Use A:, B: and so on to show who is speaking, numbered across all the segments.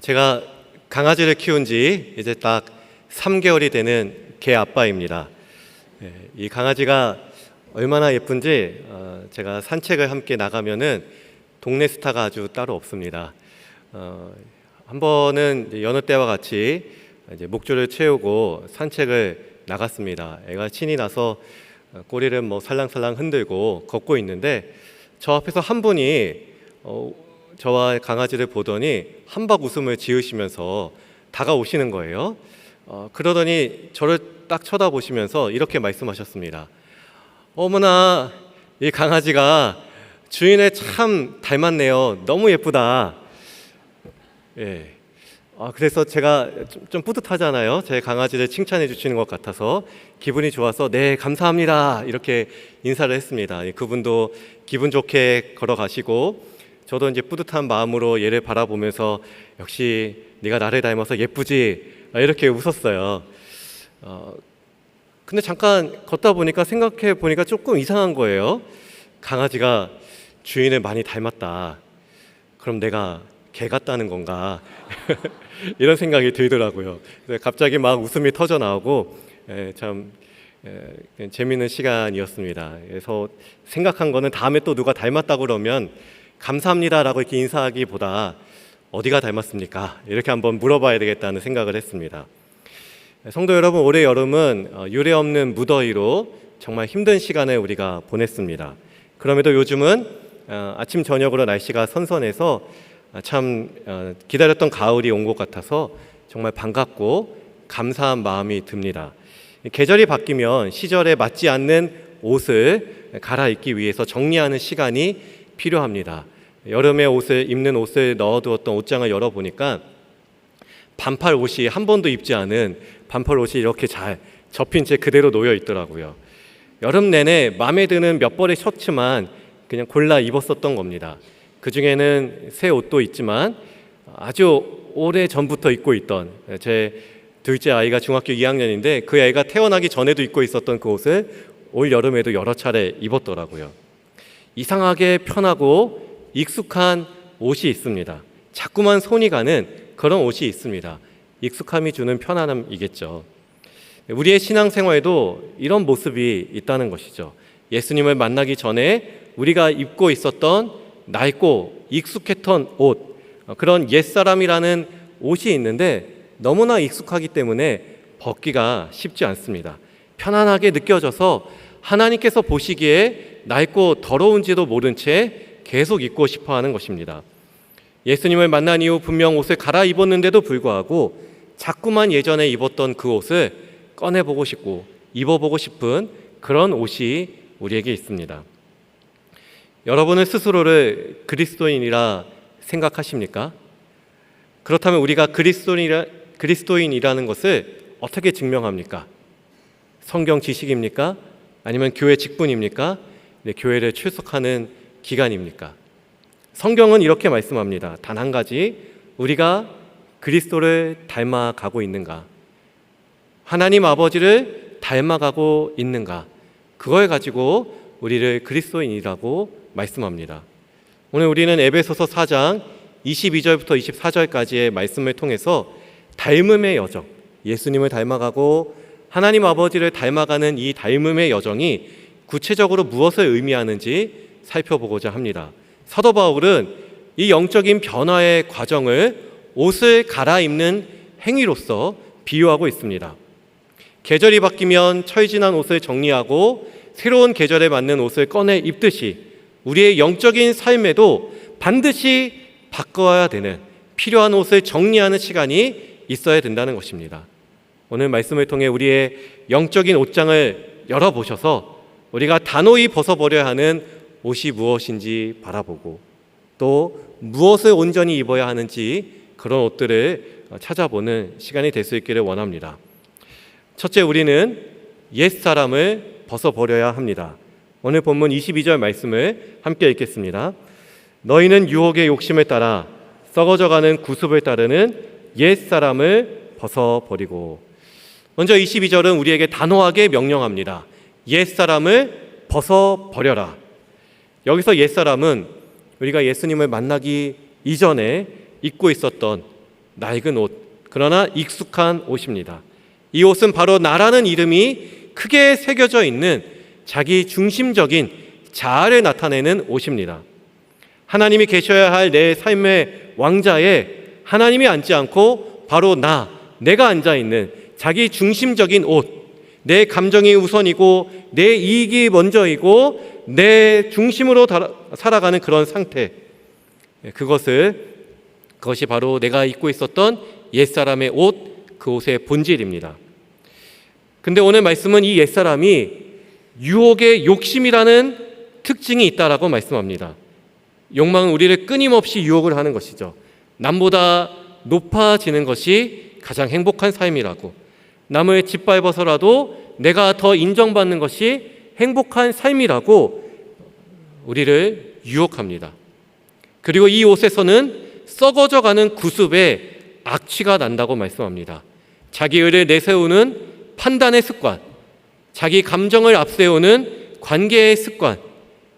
A: 제가 강아지를 키운 지 이제 딱 3개월이 되는 개 아빠입니다. 이 강아지가 얼마나 예쁜지 제가 산책을 함께 나가면은 동네 스타가 아주 따로 없습니다. 한 번은 여느 때와 같이 이제 목줄을 채우고 산책을 나갔습니다. 애가 신이 나서 꼬리를 살랑살랑 흔들고 걷고 있는데 저 앞에서 한 분이 저와 강아지를 보더니 한박 웃음을 지으시면서 다가오시는 거예요. 그러더니 저를 딱 쳐다보시면서 이렇게 말씀하셨습니다. 어머나, 이 강아지가 주인을 참 닮았네요. 너무 예쁘다. 예. 그래서 제가 좀 뿌듯하잖아요. 제 강아지를 칭찬해 주시는 것 같아서 기분이 좋아서 네, 감사합니다. 이렇게 인사를 했습니다. 그분도 기분 좋게 걸어가시고 저도 이제 뿌듯한 마음으로 얘를 바라보면서 역시 네가 나를 닮아서 예쁘지? 이렇게 웃었어요. 근데 잠깐 걷다 보니까 생각해 보니까 조금 이상한 거예요. 강아지가 주인을 많이 닮았다. 그럼 내가 개 같다는 건가? 이런 생각이 들더라고요. 갑자기 막 웃음이 터져 나오고 참 재미있는 시간이었습니다. 그래서 생각한 거는 다음에 또 누가 닮았다고 그러면 감사합니다라고 이렇게 인사하기보다 어디가 닮았습니까? 이렇게 한번 물어봐야 되겠다는 생각을 했습니다. 성도 여러분, 올해 여름은 유례없는 무더위로 정말 힘든 시간을 우리가 보냈습니다. 그럼에도 요즘은 아침 저녁으로 날씨가 선선해서 참 기다렸던 가을이 온 것 같아서 정말 반갑고 감사한 마음이 듭니다. 계절이 바뀌면 시절에 맞지 않는 옷을 갈아입기 위해서 정리하는 시간이 필요합니다. 여름에 입는 옷을 넣어두었던 옷장을 열어보니까 반팔 옷이 한 번도 입지 않은 반팔 옷이 이렇게 잘 접힌 채 그대로 놓여 있더라고요. 여름 내내 마음에 드는 몇 벌의 셔츠만 그냥 골라 입었었던 겁니다. 그 중에는 새 옷도 있지만 아주 오래 전부터 입고 있던 제 둘째 아이가 중학교 2학년인데 그 아이가 태어나기 전에도 입고 있었던 그 옷을 올 여름에도 여러 차례 입었더라고요. 이상하게 편하고 익숙한 옷이 있습니다. 자꾸만 손이 가는 그런 옷이 있습니다. 익숙함이 주는 편안함이겠죠. 우리의 신앙생활에도 이런 모습이 있다는 것이죠. 예수님을 만나기 전에 우리가 입고 있었던 낡고 익숙했던 옷, 그런 옛사람이라는 옷이 있는데 너무나 익숙하기 때문에 벗기가 쉽지 않습니다. 편안하게 느껴져서 하나님께서 보시기에 낡고 더러운지도 모른 채 계속 입고 싶어 하는 것입니다. 예수님을 만난 이후 분명 옷을 갈아입었는데도 불구하고 자꾸만 예전에 입었던 그 옷을 꺼내보고 싶고 입어보고 싶은 그런 옷이 우리에게 있습니다. 여러분은 스스로를 그리스도인이라 생각하십니까? 그렇다면 우리가 그리스도인이라는 것을 어떻게 증명합니까? 성경 지식입니까? 아니면 교회 직분입니까? 교회를 출석하는 기간입니까? 성경은 이렇게 말씀합니다. 단 한 가지, 우리가 그리스도를 닮아가고 있는가? 하나님 아버지를 닮아가고 있는가? 그걸 가지고 우리를 그리스도인이라고 말씀합니다. 오늘 우리는 에베소서 4장 22절부터 24절까지의 말씀을 통해서 닮음의 여정, 예수님을 닮아가고 하나님 아버지를 닮아가는 이 닮음의 여정이 구체적으로 무엇을 의미하는지 살펴보고자 합니다. 사도 바울은 이 영적인 변화의 과정을 옷을 갈아입는 행위로서 비유하고 있습니다. 계절이 바뀌면 철진한 옷을 정리하고 새로운 계절에 맞는 옷을 꺼내 입듯이 우리의 영적인 삶에도 반드시 바꿔야 되는 필요한 옷을 정리하는 시간이 있어야 된다는 것입니다. 오늘 말씀을 통해 우리의 영적인 옷장을 열어보셔서 우리가 단호히 벗어버려야 하는 옷이 무엇인지 바라보고 또 무엇을 온전히 입어야 하는지 그런 옷들을 찾아보는 시간이 될 수 있기를 원합니다. 첫째, 우리는 옛사람을 벗어버려야 합니다. 오늘 본문 22절 말씀을 함께 읽겠습니다. 너희는 유혹의 욕심을 따라 썩어져가는 구습을 따르는 옛사람을 벗어버리고. 먼저 22절은 우리에게 단호하게 명령합니다. 옛사람을 벗어버려라. 여기서 옛사람은 우리가 예수님을 만나기 이전에 입고 있었던 낡은 옷, 그러나 익숙한 옷입니다. 이 옷은 바로 나라는 이름이 크게 새겨져 있는 자기 중심적인 자아를 나타내는 옷입니다. 하나님이 계셔야 할 내 삶의 왕자에 하나님이 앉지 않고 바로 내가 앉아있는 자기 중심적인 옷, 내 감정이 우선이고 내 이익이 먼저이고 내 중심으로 살아가는 그런 상태, 그것이 바로 내가 입고 있었던 옛사람의 옷, 그 옷의 본질입니다. 근데 오늘 말씀은 이 옛사람이 유혹의 욕심이라는 특징이 있다라고 말씀합니다. 욕망은 우리를 끊임없이 유혹을 하는 것이죠. 남보다 높아지는 것이 가장 행복한 삶이라고, 남을 짓밟아서라도 내가 더 인정받는 것이 행복한 삶이라고 우리를 유혹합니다. 그리고 이 옷에서는 썩어져가는 구습의 악취가 난다고 말씀합니다. 자기 의를 내세우는 판단의 습관, 자기 감정을 앞세우는 관계의 습관,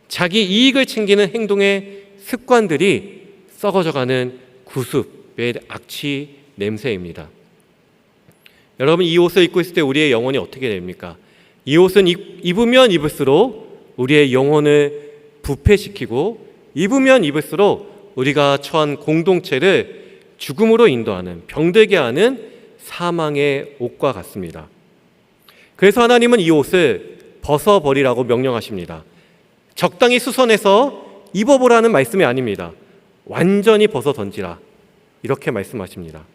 A: 자기 이익을 챙기는 행동의 습관들이 썩어져가는 구습의 악취 냄새입니다. 여러분, 이 옷을 입고 있을 때 우리의 영혼이 어떻게 됩니까? 이 옷은 입으면 입을수록 우리의 영혼을 부패시키고, 입으면 입을수록 우리가 처한 공동체를 죽음으로 인도하는, 병들게 하는 사망의 옷과 같습니다. 그래서 하나님은 이 옷을 벗어버리라고 명령하십니다. 적당히 수선해서 입어보라는 말씀이 아닙니다. 완전히 벗어 던지라, 이렇게 말씀하십니다.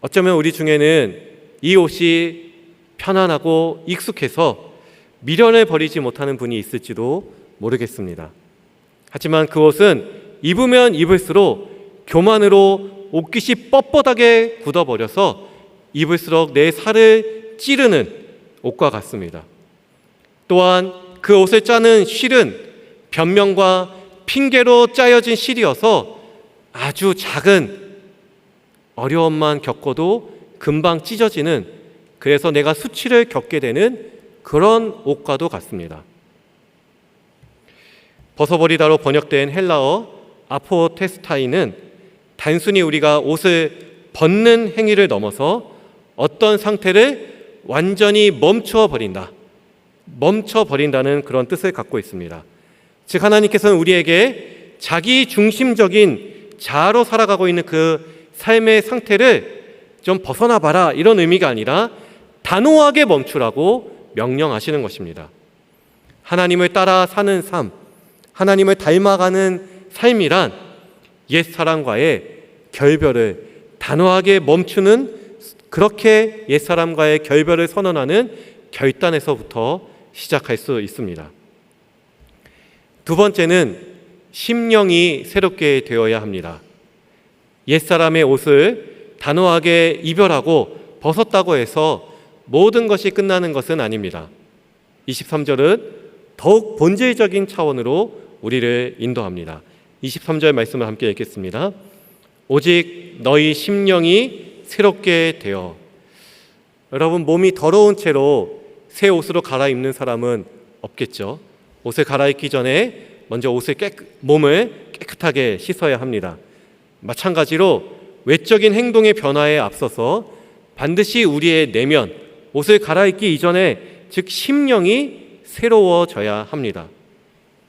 A: 어쩌면 우리 중에는 이 옷이 편안하고 익숙해서 미련을 버리지 못하는 분이 있을지도 모르겠습니다. 하지만 그 옷은 입으면 입을수록 교만으로 옷깃이 뻣뻣하게 굳어버려서 입을수록 내 살을 찌르는 옷과 같습니다. 또한 그 옷을 짜는 실은 변명과 핑계로 짜여진 실이어서 아주 작은 어려움만 겪어도 금방 찢어지는, 그래서 내가 수치를 겪게 되는 그런 옷과도 같습니다. 벗어버리다로 번역된 헬라어 아포테스타이는 단순히 우리가 옷을 벗는 행위를 넘어서 어떤 상태를 완전히 멈춰버린다는 그런 뜻을 갖고 있습니다. 즉, 하나님께서는 우리에게 자기 중심적인 자아로 살아가고 있는 그 삶의 상태를 좀 벗어나 봐라, 이런 의미가 아니라 단호하게 멈추라고 명령하시는 것입니다. 하나님을 따라 사는 삶, 하나님을 닮아가는 삶이란 옛사람과의 결별을 단호하게 멈추는, 그렇게 옛사람과의 결별을 선언하는 결단에서부터 시작할 수 있습니다. 두 번째는 심령이 새롭게 되어야 합니다. 옛사람의 옷을 단호하게 이별하고 벗었다고 해서 모든 것이 끝나는 것은 아닙니다. 23절은 더욱 본질적인 차원으로 우리를 인도합니다. 23절 말씀을 함께 읽겠습니다. 오직 너희 심령이 새롭게 되어. 여러분, 몸이 더러운 채로 새 옷으로 갈아입는 사람은 없겠죠. 옷을 갈아입기 전에 먼저 몸을 깨끗하게 씻어야 합니다. 마찬가지로 외적인 행동의 변화에 앞서서 반드시 우리의 내면, 옷을 갈아입기 이전에, 즉 심령이 새로워져야 합니다.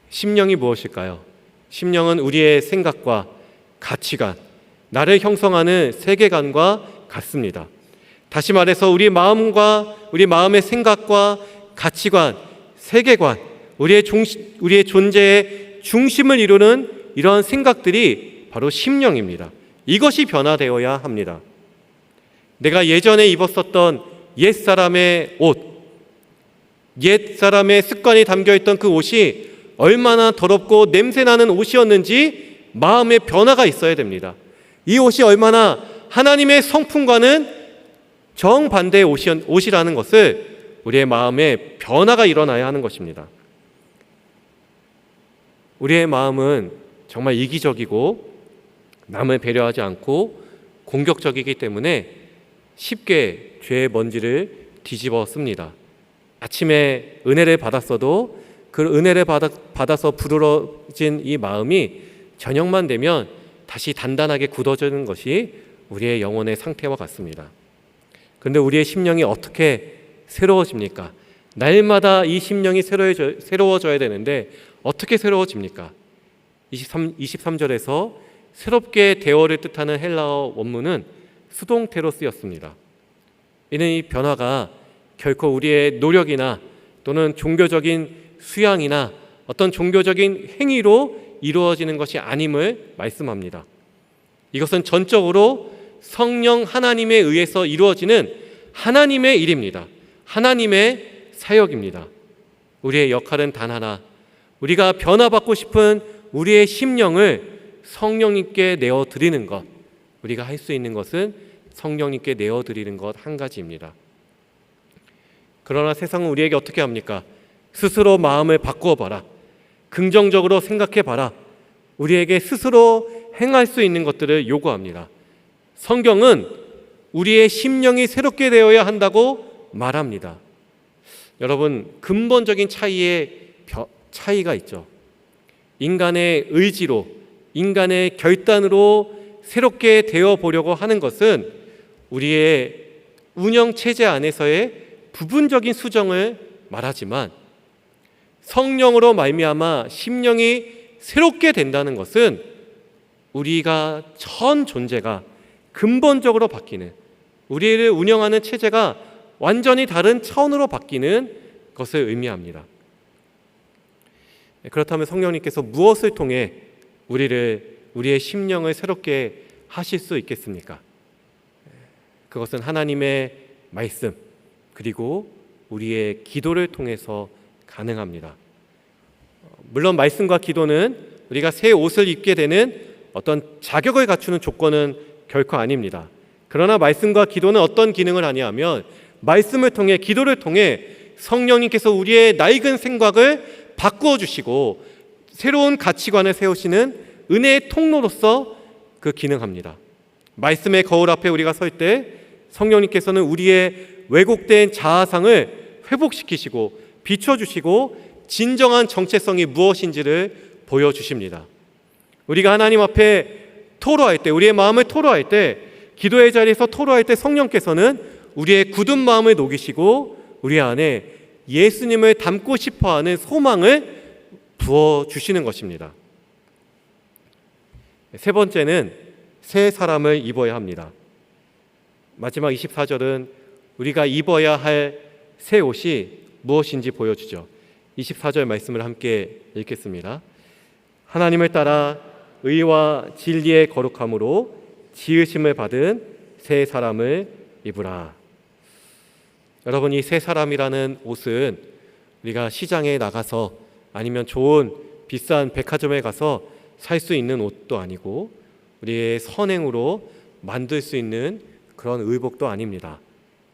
A: 심령이 무엇일까요? 심령은 우리의 생각과 가치관, 나를 형성하는 세계관과 같습니다. 다시 말해서 우리 마음의 생각과 가치관, 세계관, 우리의 존재의 중심을 이루는 이런 생각들이 바로 심령입니다. 이것이 변화되어야 합니다. 내가 예전에 입었었던 옛사람의 옷, 옛사람의 습관이 담겨있던 그 옷이 얼마나 더럽고 냄새나는 옷이었는지 마음의 변화가 있어야 됩니다. 이 옷이 얼마나 하나님의 성품과는 정반대의 옷이라는 것을 우리의 마음에 변화가 일어나야 하는 것입니다. 우리의 마음은 정말 이기적이고 남을 배려하지 않고 공격적이기 때문에 쉽게 죄의 먼지를 뒤집어 씁니다. 아침에 은혜를 받았어도 그 은혜를 받아서 부드러워진 이 마음이 저녁만 되면 다시 단단하게 굳어지는 것이 우리의 영혼의 상태와 같습니다. 그런데 우리의 심령이 어떻게 새로워집니까? 날마다 이 심령이 새로워져야 되는데 어떻게 새로워집니까? 23절에서 새롭게 되어를 뜻하는 헬라어 원문은 수동태로 쓰였습니다. 이는 이 변화가 결코 우리의 노력이나 또는 종교적인 수양이나 어떤 종교적인 행위로 이루어지는 것이 아님을 말씀합니다. 이것은 전적으로 성령 하나님에 의해서 이루어지는 하나님의 일입니다. 하나님의 사역입니다. 우리의 역할은 단 하나, 우리가 변화받고 싶은 우리의 심령을 성령님께 내어드리는 것, 우리가 할 수 있는 것은 성령님께 내어드리는 것 한 가지입니다. 그러나 세상은 우리에게 어떻게 합니까? 스스로 마음을 바꾸어 봐라, 긍정적으로 생각해 봐라, 우리에게 스스로 행할 수 있는 것들을 요구합니다. 성경은 우리의 심령이 새롭게 되어야 한다고 말합니다. 여러분, 근본적인 차이가 있죠. 인간의 의지로, 인간의 결단으로 새롭게 되어 보려고 하는 것은 우리의 운영 체제 안에서의 부분적인 수정을 말하지만, 성령으로 말미암아 심령이 새롭게 된다는 것은 우리가 전 존재가 근본적으로 바뀌는, 우리를 운영하는 체제가 완전히 다른 차원으로 바뀌는 것을 의미합니다. 그렇다면 성령님께서 무엇을 통해 우리의 심령을 새롭게 하실 수 있겠습니까? 그것은 하나님의 말씀, 그리고 우리의 기도를 통해서 가능합니다. 물론 말씀과 기도는 우리가 새 옷을 입게 되는 어떤 자격을 갖추는 조건은 결코 아닙니다. 그러나 말씀과 기도는 어떤 기능을 하냐면, 말씀을 통해, 기도를 통해 성령님께서 우리의 낡은 생각을 바꾸어 주시고 새로운 가치관을 세우시는 은혜의 통로로서 그 기능합니다. 말씀의 거울 앞에 우리가 설 때 성령님께서는 우리의 왜곡된 자아상을 회복시키시고 비춰주시고 진정한 정체성이 무엇인지를 보여주십니다. 우리가 하나님 앞에 토로할 때, 우리의 마음을 토로할 때, 기도의 자리에서 토로할 때 성령께서는 우리의 굳은 마음을 녹이시고 우리 안에 예수님을 닮고 싶어하는 소망을 부어주시는 것입니다. 세 번째는 새 사람을 입어야 합니다. 마지막 24절은 우리가 입어야 할 새 옷이 무엇인지 보여주죠. 24절 말씀을 함께 읽겠습니다. 하나님을 따라 의와 진리의 거룩함으로 지으심을 받은 새 사람을 입으라. 여러분, 이 새 사람이라는 옷은 우리가 시장에 나가서 아니면 좋은 비싼 백화점에 가서 살 수 있는 옷도 아니고 우리의 선행으로 만들 수 있는 그런 의복도 아닙니다.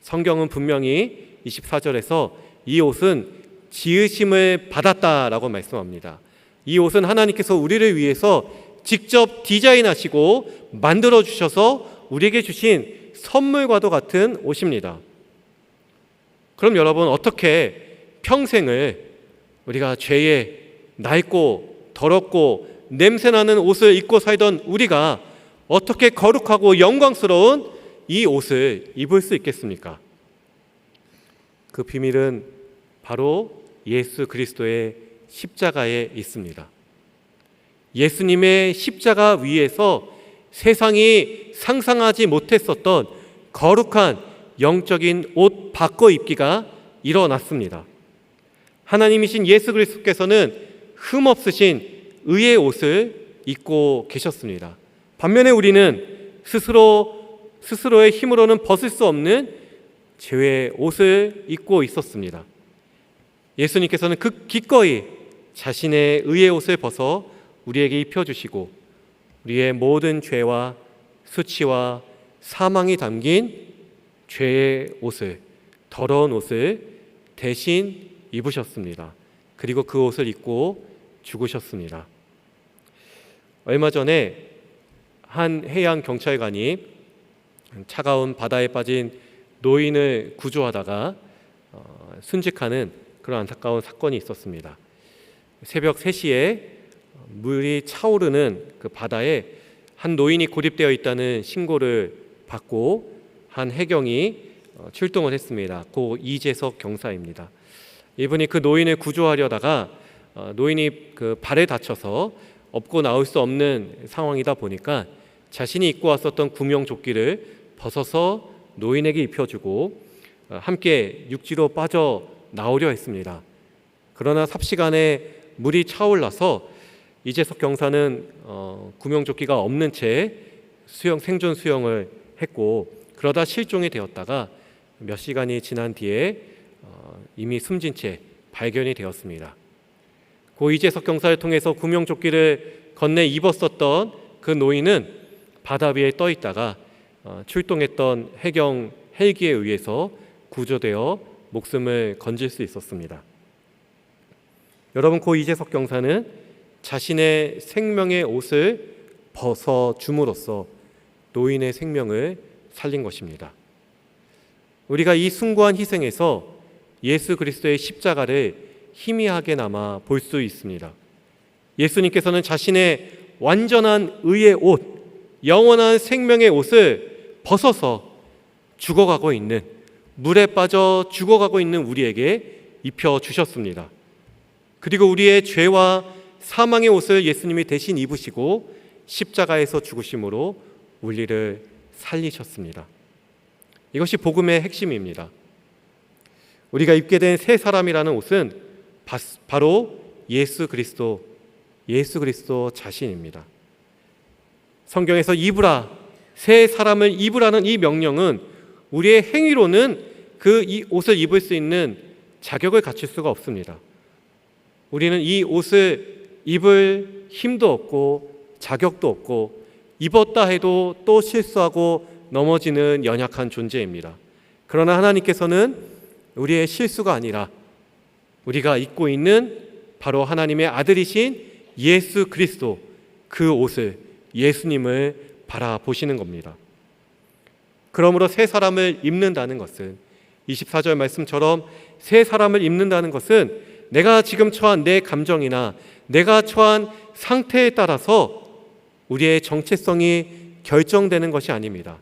A: 성경은 분명히 24절에서 이 옷은 지으심을 받았다라고 말씀합니다. 이 옷은 하나님께서 우리를 위해서 직접 디자인하시고 만들어 주셔서 우리에게 주신 선물과도 같은 옷입니다. 그럼 여러분, 어떻게 평생을 우리가 죄에 낡고 더럽고 냄새나는 옷을 입고 살던 우리가 어떻게 거룩하고 영광스러운 이 옷을 입을 수 있겠습니까? 그 비밀은 바로 예수 그리스도의 십자가에 있습니다. 예수님의 십자가 위에서 세상이 상상하지 못했었던 거룩한 영적인 옷 바꿔 입기가 일어났습니다. 하나님이신 예수 그리스도께서는 흠없으신 의의 옷을 입고 계셨습니다. 반면에 우리는 스스로의 힘으로는 벗을 수 없는 죄의 옷을 입고 있었습니다. 예수님께서는 기꺼이 자신의 의의 옷을 벗어 우리에게 입혀주시고 우리의 모든 죄와 수치와 사망이 담긴 죄의 옷을, 더러운 옷을 대신 입으셨습니다. 그리고 그 옷을 입고 죽으셨습니다. 얼마 전에 한 해양 경찰관이 차가운 바다에 빠진 노인을 구조하다가 순직하는 그런 안타까운 사건이 있었습니다. 새벽 3시에 물이 차오르는 그 바다에 한 노인이 고립되어 있다는 신고를 받고 한 해경이 출동을 했습니다. 고 이재석 경사입니다. 이분이 그 노인을 구조하려다가 노인이 그 발에 다쳐서 업고 나올 수 없는 상황이다 보니까 자신이 입고 왔었던 구명조끼를 벗어서 노인에게 입혀주고 함께 육지로 빠져 나오려 했습니다. 그러나 삽시간에 물이 차올라서 이재석 경사는 구명조끼가 없는 채 생존 수영을 했고, 그러다 실종이 되었다가 몇 시간이 지난 뒤에 이미 숨진 채 발견이 되었습니다. 고 이재석 경사를 통해서 구명조끼를 건네 입었었던 그 노인은 바다 위에 떠 있다가 출동했던 해경 헬기에 의해서 구조되어 목숨을 건질 수 있었습니다. 여러분, 고 이재석 경사는 자신의 생명의 옷을 벗어줌으로써 노인의 생명을 살린 것입니다. 우리가 이 숭고한 희생에서 예수 그리스도의 십자가를 희미하게나마 볼 수 있습니다. 예수님께서는 자신의 완전한 의의 옷, 영원한 생명의 옷을 벗어서 죽어가고 있는, 물에 빠져 죽어가고 있는 우리에게 입혀주셨습니다. 그리고 우리의 죄와 사망의 옷을 예수님이 대신 입으시고 십자가에서 죽으심으로 우리를 살리셨습니다. 이것이 복음의 핵심입니다. 우리가 입게 된 새 사람이라는 옷은 바로 예수 그리스도 자신입니다. 성경에서 입으라, 새 사람을 입으라는 이 명령은 우리의 행위로는 이 옷을 입을 수 있는 자격을 갖출 수가 없습니다. 우리는 이 옷을 입을 힘도 없고 자격도 없고, 입었다 해도 또 실수하고 넘어지는 연약한 존재입니다. 그러나 하나님께서는 우리의 실수가 아니라 우리가 입고 있는 바로 하나님의 아들이신 예수 그리스도, 그 옷을, 예수님을 바라보시는 겁니다. 그러므로 새 사람을 입는다는 것은, 24절 말씀처럼 새 사람을 입는다는 것은 내가 지금 처한 내 감정이나 내가 처한 상태에 따라서 우리의 정체성이 결정되는 것이 아닙니다.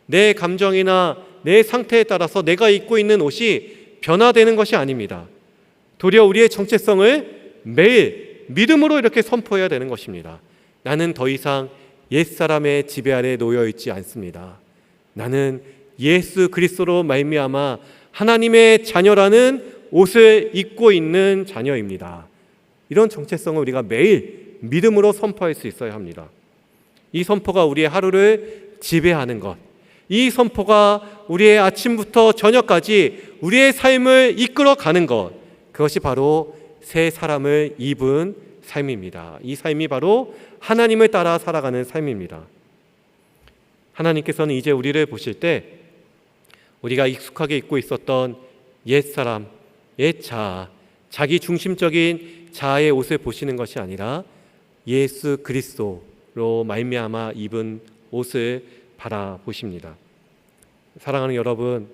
A: 내 감정이나 내 상태에 따라서 내가 입고 있는 옷이 변화되는 것이 아닙니다. 도리어 우리의 정체성을 매일 믿음으로 이렇게 선포해야 되는 것입니다. 나는 더 이상 옛사람의 지배 아래 놓여 있지 않습니다. 나는 예수 그리스도로 말미암아 하나님의 자녀라는 옷을 입고 있는 자녀입니다. 이런 정체성을 우리가 매일 믿음으로 선포할 수 있어야 합니다. 이 선포가 우리의 하루를 지배하는 것, 이 선포가 우리의 아침부터 저녁까지 우리의 삶을 이끌어가는 것, 그것이 바로 새 사람을 입은 삶입니다. 이 삶이 바로 하나님을 따라 살아가는 삶입니다. 하나님께서는 이제 우리를 보실 때 우리가 익숙하게 입고 있었던 옛사람, 옛자아, 자기 중심적인 자아의 옷을 보시는 것이 아니라 예수 그리스도로 말미암아 입은 옷을 바라보십니다. 사랑하는 여러분,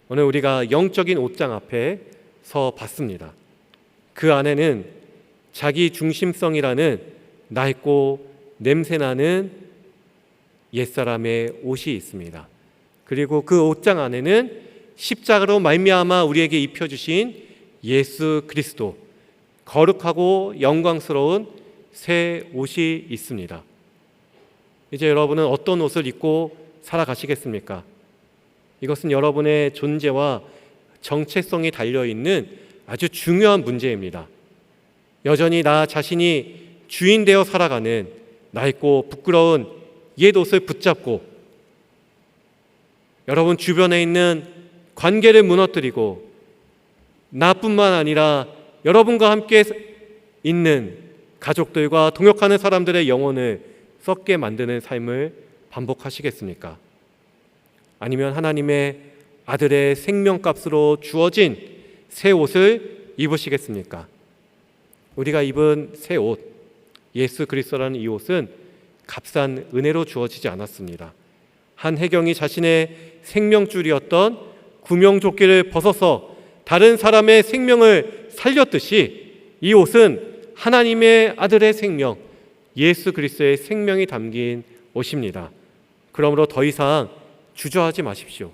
A: 오늘 우리가 영적인 옷장 앞에 서 봤습니다. 그 안에는 자기 중심성이라는 낡고 냄새나는 옛사람의 옷이 있습니다. 그리고 그 옷장 안에는 십자가로 말미암아 우리에게 입혀주신 예수 그리스도, 거룩하고 영광스러운 새 옷이 있습니다. 이제 여러분은 어떤 옷을 입고 살아가시겠습니까? 이것은 여러분의 존재와 정체성이 달려있는 아주 중요한 문제입니다. 여전히 나 자신이 주인 되어 살아가는 낡고 부끄러운 옛 옷을 붙잡고 여러분 주변에 있는 관계를 무너뜨리고 나뿐만 아니라 여러분과 함께 있는 가족들과 동역하는 사람들의 영혼을 썩게 만드는 삶을 반복하시겠습니까? 아니면 하나님의 아들의 생명값으로 주어진 새 옷을 입으시겠습니까? 우리가 입은 새 옷, 예수 그리스도라는 이 옷은 값싼 은혜로 주어지지 않았습니다. 한 해경이 자신의 생명줄이었던 구명조끼를 벗어서 다른 사람의 생명을 살렸듯이 이 옷은 하나님의 아들의 생명, 예수 그리스도의 생명이 담긴 옷입니다. 그러므로 더 이상 주저하지 마십시오.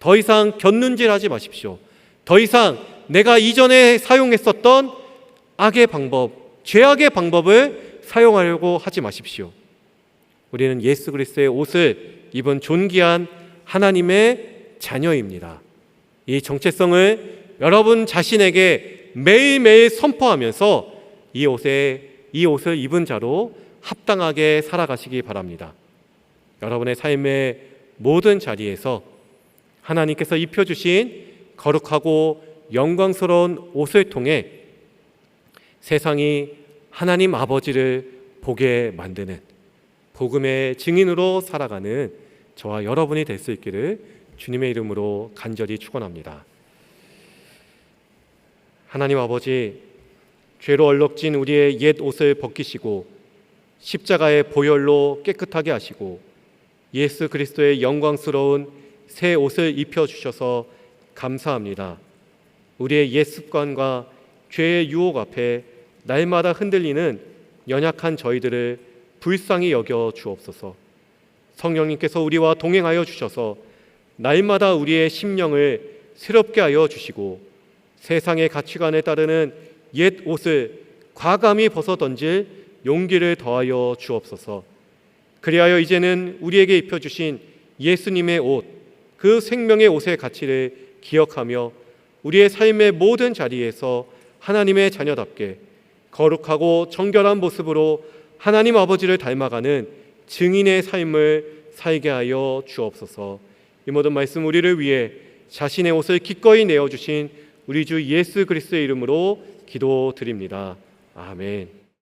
A: 더 이상 곁눈질하지 마십시오. 더 이상 내가 이전에 사용했었던 악의 방법, 죄악의 방법을 사용하려고 하지 마십시오. 우리는 예수 그리스도의 옷을 입은 존귀한 하나님의 자녀입니다. 이 정체성을 여러분 자신에게 매일매일 선포하면서 이 옷을 입은 자로 합당하게 살아가시기 바랍니다. 여러분의 삶의 모든 자리에서 하나님께서 입혀주신 거룩하고 영광스러운 옷을 통해 세상이 하나님 아버지를 보게 만드는 복음의 증인으로 살아가는 저와 여러분이 될 수 있기를 주님의 이름으로 간절히 축원합니다. 하나님 아버지, 죄로 얼룩진 우리의 옛 옷을 벗기시고 십자가의 보혈로 깨끗하게 하시고 예수 그리스도의 영광스러운 새 옷을 입혀주셔서 감사합니다. 우리의 옛 습관과 죄의 유혹 앞에 날마다 흔들리는 연약한 저희들을 불쌍히 여겨 주옵소서. 성령님께서 우리와 동행하여 주셔서 날마다 우리의 심령을 새롭게 하여 주시고 세상의 가치관에 따르는 옛 옷을 과감히 벗어던질 용기를 더하여 주옵소서. 그리하여 이제는 우리에게 입혀주신 예수님의 옷, 그 생명의 옷의 가치를 기억하며 우리의 삶의 모든 자리에서 하나님의 자녀답게 거룩하고 정결한 모습으로 하나님 아버지를 닮아가는 증인의 삶을 살게 하여 주옵소서. 이 모든 말씀 우리를 위해 자신의 옷을 기꺼이 내어주신 우리 주 예수 그리스도의 이름으로 기도드립니다. 아멘.